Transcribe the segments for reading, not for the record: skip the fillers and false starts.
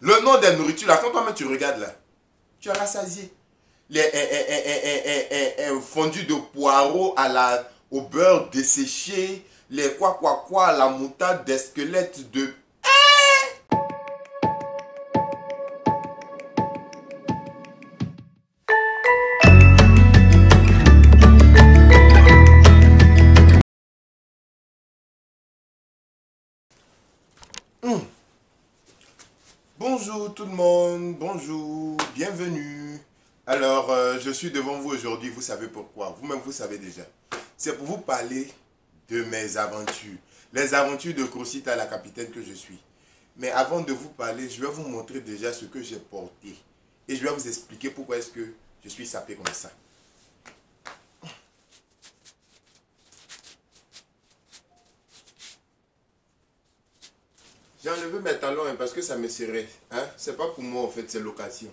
Le nom des nourritures, là, quand toi-même tu regardes là, tu es rassasié. Les fondus de poireaux au beurre desséché, les la moutarde des squelettes de... Bonjour tout le monde, bonjour, bienvenue. Alors, je suis devant vous aujourd'hui, vous savez pourquoi, vous-même vous savez déjà. C'est pour vous parler de mes aventures, les aventures de Crocita, la capitaine que je suis. Mais avant de vous parler, je vais vous montrer déjà ce que j'ai porté. Et je vais vous expliquer pourquoi est-ce que je suis sapé comme ça. J'ai enlevé mes talons parce que ça me serrait. Hein? C'est pas pour moi en fait, c'est l'occasion.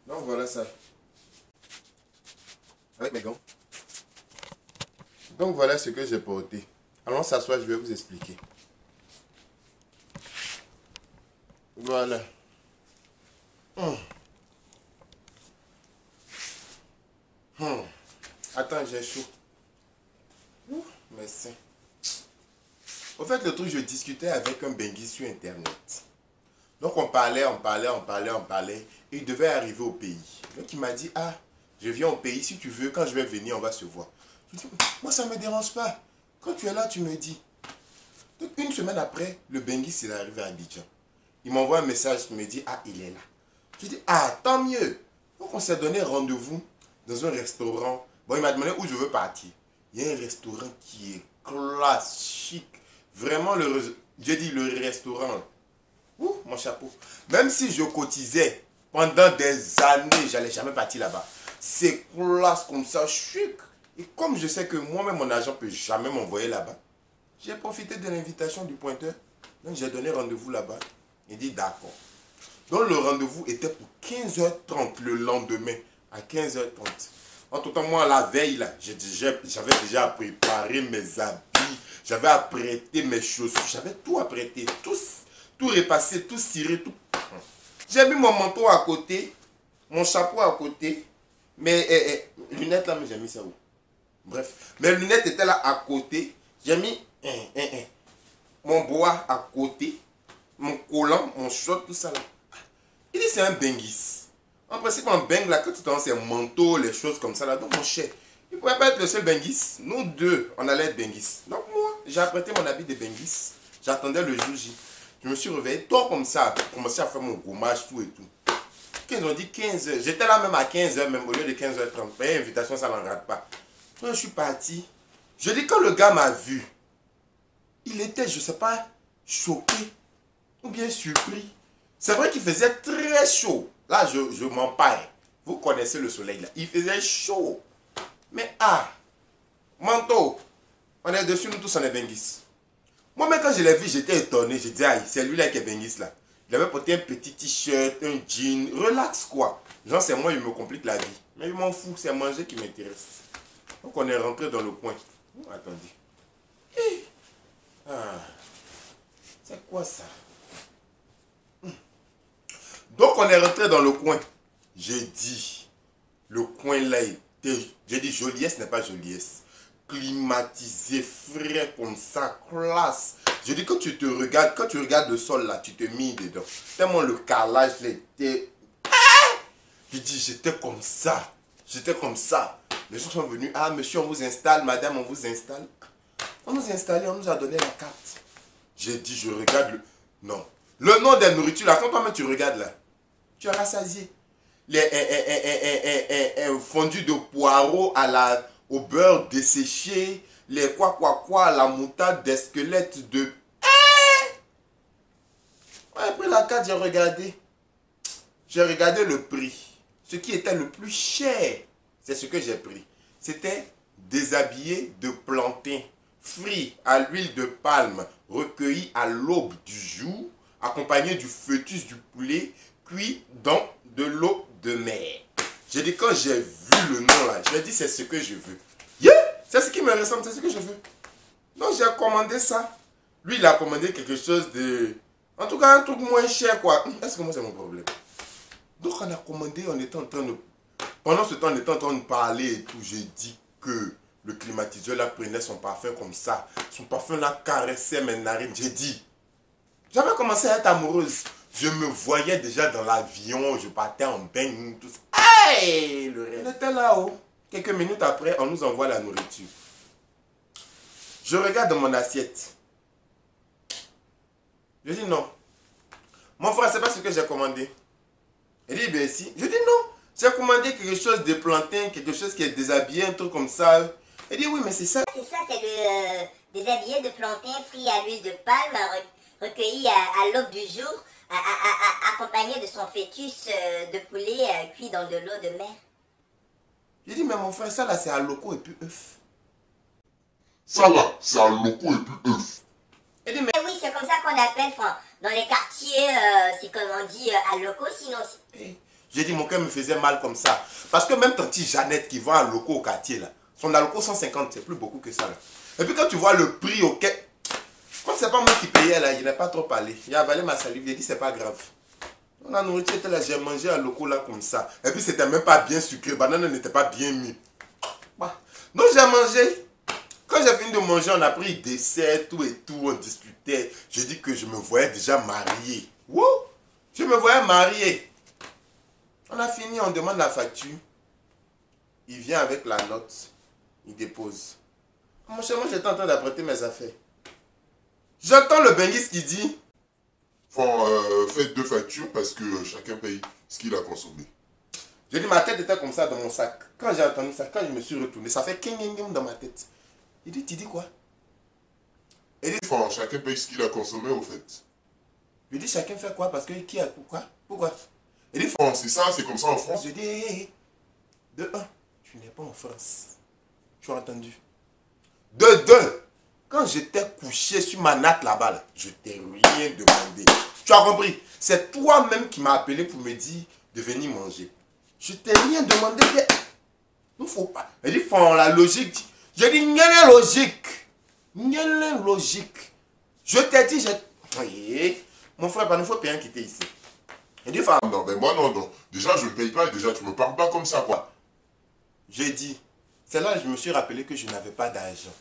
Donc voilà ça. Avec mes gants. Donc voilà ce que j'ai porté. Allons s'asseoir, je vais vous expliquer. Voilà. Attends, j'ai chaud. Mes seins. Au fait, le truc, je discutais avec un Bengi sur Internet. Donc on parlait. Et il devait arriver au pays. Donc il m'a dit, ah, je viens au pays, si tu veux, quand je vais venir, on va se voir. Je dis, moi ça ne me dérange pas. Quand tu es là, tu me dis. Donc une semaine après, le Bengi s'est arrivé à Abidjan. Il m'envoie un message, il me dit, ah, il est là. Je dis, ah, tant mieux. Donc on s'est donné rendez-vous dans un restaurant. Bon, il m'a demandé où je veux partir. Il y a un restaurant qui est classe, chic. Vraiment, j'ai dit le restaurant. Ouh, mon chapeau. Même si je cotisais pendant des années, j'allais jamais partir là-bas. C'est classe comme ça, chic. Et comme je sais que moi-même, mon agent ne peut jamais m'envoyer là-bas, j'ai profité de l'invitation du pointeur. Donc, j'ai donné rendez-vous là-bas. Il dit d'accord. Donc, le rendez-vous était pour 15h30 le lendemain, à 15h30. En tout cas, moi, la veille, là, j'avais déjà préparé mes habits, j'avais apprêté mes chaussures, j'avais tout apprêté, tout repassé, tout ciré, tout. J'ai mis mon manteau à côté, mon chapeau à côté, mes lunettes là, mais j'ai mis ça où? Bref, mes lunettes étaient là à côté, j'ai mis mon bois à côté, mon collant, mon short, tout ça là. Il dit c'est un bengis. En principe, en beng là, quand tu t'en c'est un manteau, les choses comme ça là, donc mon cher, il ne pouvait pas être le seul bengis. Nous deux, on allait être bengis. Donc moi, j'ai apprêté mon habit de bengis. J'attendais le jour J. Je me suis réveillé tôt comme ça, commencé à faire mon gommage, tout et tout. Quand ils ont dit 15h, j'étais là même à 15h, même au lieu de 15h30. Mais invitation, ça n'en rate pas. Quand je suis parti, je dis quand le gars m'a vu, il était, je ne sais pas, choqué ou bien surpris. C'est vrai qu'il faisait très chaud. Là, je m'empaille. Vous connaissez le soleil là. Il faisait chaud. Mais ah, manteau, on est dessus, nous tous on est bengis. Moi-même quand je l'ai vu, j'étais étonné. J'ai dit, aïe, c'est lui-là qui est bengis là. Il avait porté un petit t-shirt, un jean, relax quoi. Genre c'est moi, il me complique la vie. Mais je m'en fous, c'est manger qui m'intéresse. Donc on est rentré dans le coin. Oh, attendez. Ah, c'est quoi ça? Donc on est rentré dans le coin. J'ai dit, le coin là était, j'ai dit joliesse n'est pas joliesse. Climatisé, frais comme ça, classe. Je dis quand tu te regardes, quand tu regardes le sol là, tu te mets dedans. Tellement le carrelage là était... Je dis j'étais comme ça. J'étais comme ça. Les gens sont venus, ah monsieur on vous installe, madame on vous installe. On nous a installé, on nous a donné la carte. J'ai dit je regarde le... Non. Le nom des nourritures là, quand toi-même tu regardes là, tu es rassasié. Les fondus de poireaux au beurre desséché, les la moutarde des squelettes de... Après la carte, j'ai regardé. J'ai regardé le prix. Ce qui était le plus cher, c'est ce que j'ai pris. C'était déshabillé de plantain, frit à l'huile de palme, recueilli à l'aube du jour, accompagné du fœtus du poulet, cuit dans de l'eau de mer. J'ai dit, quand j'ai vu le nom là, j'ai dit, c'est ce que je veux. Yeah! C'est ce qui me ressemble, c'est ce que je veux. Donc j'ai commandé ça. Lui, il a commandé quelque chose de En tout cas, un truc moins cher, quoi. Est-ce que moi, c'est mon problème? Donc, on a commandé, on était en train de... Pendant ce temps, on était en train de parler et tout. J'ai dit que le climatiseur là prenait son parfum comme ça. Son parfum là caressait mes narines. J'ai dit, j'avais commencé à être amoureuse. Je me voyais déjà dans l'avion, je partais en bain, tout ça. Hey, le rêve. On était là-haut. Quelques minutes après, on nous envoie la nourriture. Je regarde dans mon assiette. Je dis non. Mon frère, c'est pas ce que j'ai commandé. Il dit, ben si. Je dis non. J'ai commandé quelque chose de plantain, quelque chose qui est déshabillé, un truc comme ça. Il dit oui, mais c'est ça. C'est ça, c'est le déshabillé de plantain frit à l'huile de palme, recueilli à l'aube du jour, accompagné de son fœtus de poulet cuit dans de l'eau de mer. J'ai dit, mais mon frère, ça là, c'est à loco et puis œuf. Ça là, c'est à loco et puis œuf. Il dit, mais Oui, c'est comme ça qu'on appelle, dans les quartiers, c'est comme on dit, à loco, sinon... j'ai dit, mon cœur me faisait mal comme ça. Parce que même tante Jeannette qui vend à loco au quartier là, son aloco 150, c'est plus beaucoup que ça là. Et puis quand tu vois le prix auquel... Comme c'est pas moi qui payais là, il n'a pas trop parlé. Il a avalé ma salive, il a dit c'est pas grave. La nourriture était là, j'ai mangé à loco là comme ça. Et puis c'était même pas bien sucré, banane n'était pas bien mis. Donc j'ai mangé. Quand j'ai fini de manger, on a pris dessert, tout et tout, on discutait. J'ai dit que je me voyais déjà marié. Wouh! Je me voyais marié. On a fini, on demande la facture. Il vient avec la note. Il dépose. Mon cher, moi j'étais en train d'apprêter mes affaires. J'entends le benguiste qui dit... Faites 2 factures parce que chacun paye ce qu'il a consommé. J'ai dit, ma tête était comme ça dans mon sac. Quand j'ai entendu ça, quand je me suis retourné, ça fait kinging dans ma tête. Il dit, tu dis quoi? Il dit, Chacun paye ce qu'il a consommé au fait. je dis, chacun fait quoi? Parce que qui a quoi? Pourquoi? Il dit, C'est ça, c'est comme ça en France. je dis, hé, de un, tu n'es pas en France. Tu as entendu? De deux, quand j'étais couché sur ma natte là-bas, là, je t'ai rien demandé. Tu as compris? C'est toi-même qui m'as appelé pour me dire de venir manger. Je t'ai rien demandé. Il ne faut pas. Il dit, la logique. J'ai dit, n'y a logique. N'y a logique. Je t'ai dit, oui. Mon frère, il faut payer un quitter ici. Il dit, non, mais moi non. Déjà, je ne paye pas et déjà, tu me parles pas comme ça, quoi. J'ai dit, c'est là que je me suis rappelé que je n'avais pas d'argent.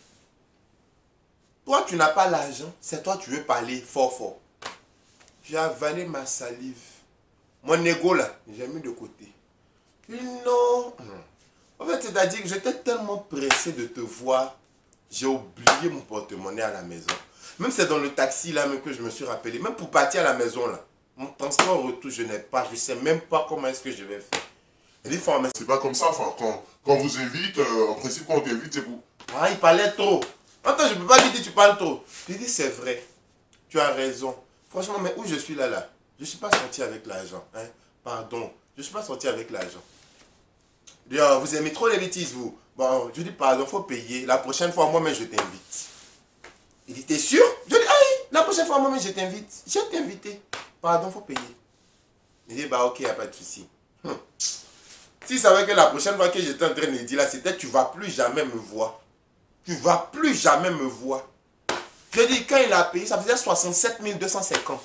Toi, tu n'as pas l'argent, c'est toi tu veux parler fort. J'ai avalé ma salive. Mon ego là, j'ai mis de côté. Il dit non. En fait, c'est-à-dire que j'étais tellement pressé de te voir, j'ai oublié mon porte-monnaie à la maison. Même c'est dans le taxi là même que je me suis rappelé. Même pour partir à la maison là, mon transport retour, je n'ai pas. Je ne sais même pas comment est-ce que je vais faire. Il dit, mais c'est pas comme ça, quand on vous invite, en principe, quand on t'invite, c'est vous. Ah, il parlait trop. Attends, je ne peux pas dire que tu parles trop. Il dit, c'est vrai. Tu as raison. Franchement, mais où je suis là, je ne suis pas sorti avec l'argent. Hein? Pardon. Je ne suis pas sorti avec l'argent. Il dit, oh, vous aimez trop les bêtises, vous. Bon, je dis, pardon, il faut payer. La prochaine fois, moi-même, je t'invite. Il dit, t'es sûr? Je dis, aïe, la prochaine fois, moi-même, je t'invite. Je t'ai invité. Pardon, il faut payer. Il dit, bah ok, il n'y a pas de souci. S'il savait que la prochaine fois que j'étais en train de dire là, c'était, tu ne vas plus jamais me voir. Tu ne vas plus jamais me voir. Je dis, quand il a payé, ça faisait 67 250.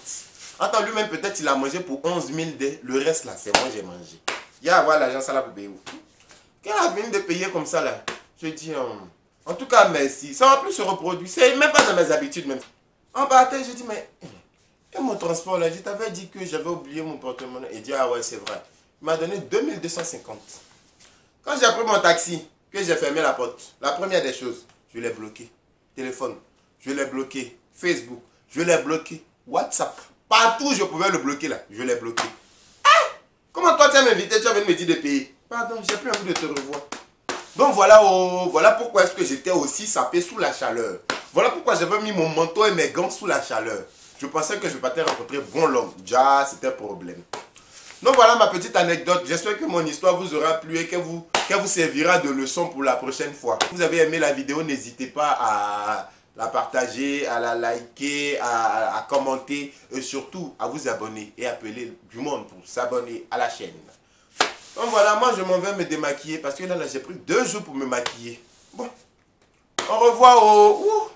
Attends, lui-même, peut-être, il a mangé pour 11 000 dès. Le reste, là, c'est moi, j'ai mangé. Il y a à avoir l'argent, ça là, pour payer où? Quand il a fini de payer comme ça, là, je dis, en tout cas, merci. Ça ne va plus se reproduire. C'est même pas dans mes habitudes, même. En partant, je dis, mais, et mon transport, là, je t'avais dit que j'avais oublié mon porte-monnaie. Il dit, ah ouais, c'est vrai. Il m'a donné 2250. Quand j'ai pris mon taxi, que j'ai fermé la porte, la première des choses, je l'ai bloqué. Téléphone, je l'ai bloqué. Facebook, je l'ai bloqué. WhatsApp, partout je pouvais le bloquer là, je l'ai bloqué. Ah! Comment toi tu as m'invité, tu as venu me dire de payer? Pardon, j'ai plus envie de te revoir. Donc voilà, voilà pourquoi est-ce que j'étais aussi sapé sous la chaleur. Voilà pourquoi j'avais mis mon manteau et mes gants sous la chaleur. Je pensais que je partais rencontrer bon l'homme. Déjà, c'était un problème. Donc voilà ma petite anecdote. J'espère que mon histoire vous aura plu et qu'elle vous servira de leçon pour la prochaine fois. Si vous avez aimé la vidéo, n'hésitez pas à la partager, à la liker, à commenter et surtout à vous abonner et appeler du monde pour s'abonner à la chaîne. Donc voilà, moi je m'en vais me démaquiller parce que là j'ai pris 2 jours pour me maquiller. Bon, au revoir.